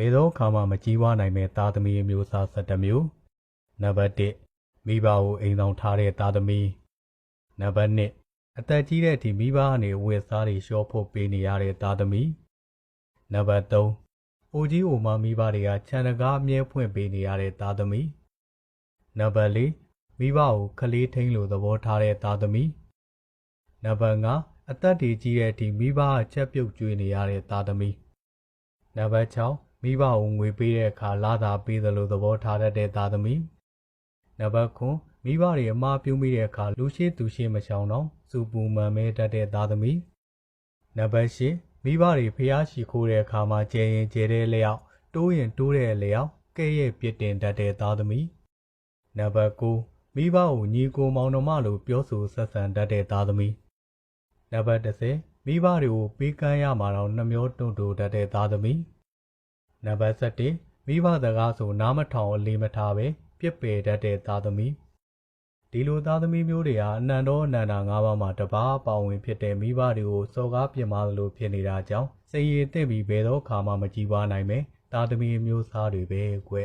ဘေသောခါမှမကြီးဝါနိုင်မဲ့သားသမီးအမျိုးအစား17မျိုးနံပါတ်1မိဘကိုအိမ်ဆောင်ထားတဲ့သားသမီးနံပါတ်2အသက်ကြီးတဲ့အထိမိဘကနေအဝတ်အစားတွေလျှော့ဖို့ပေးနေရတဲ့သားသမီးနံပါတ်3အိုကြီးအိုမမိဘတွေကခြံတကားအမြဲဖွင့်ပေးနေရတဲ့သားသမီးနံပါတ်4မိဘကိုခလေးထိန်လို့သဘောထားတဲ့သားသမီးနံပါတ်5အသက်တွေကြီးတဲ့အထိမိဘကချက်ပြုတ်ကျွေးနေရတဲ့သားသမီးနံပါတ်6မိဘကိုငွေပေးတဲ့အခါလသာပေးသလိုသဘောထားတတ်တဲ့သားသမီးနံပါတ်9မိဘတွေအမှားပြုမိတဲ့အခါလူရှိသူရှိမချောင်တော့စူပူမှန်မဲတတ်တဲ့သားသမီးနံပါတ်10မိဘတွေဖျားရှိခိုးတဲ့အခါမှာကျဲရင်ကျဲတဲ့လျောက်တိုးရင်တိုးတဲ့လျောက်ကဲ့ရဲ့ပြစ်တင်တတ်တဲ့သားသမီးနံပါတ်9မိဘကိုညီကိုမောင်နှမလိုပြောဆိုဆက်ဆံတတ်တဲ့သားသမီးနံပါတ်10မိဘတွေကိုပေးကမ်းရမှာတော့နှမျောတွန့်တိုတတ်တဲ့သားသမီးနံပါတ်17မိဘစကားဆိုနားမထောင်အလေးမထားပဲပြစ်ပယ်တတ်တဲ့သားသမီးဒီလိုသားသမီးမျိုးတွေဟာအနန္တောအနန္တာ၅ပါးမှာတပါးပါဝင်ဖြစ်တဲ့မိဘတွေကိုစော်ကားပြစ်မှားသလိုဖြစ်နေတာကြောင့်စိတ်ရည်သင့်ပြီးဘယ်သောအခါမှမကြည်ပွားနိုင်ပဲသားသမီးမျိုးစားတွေပဲကွ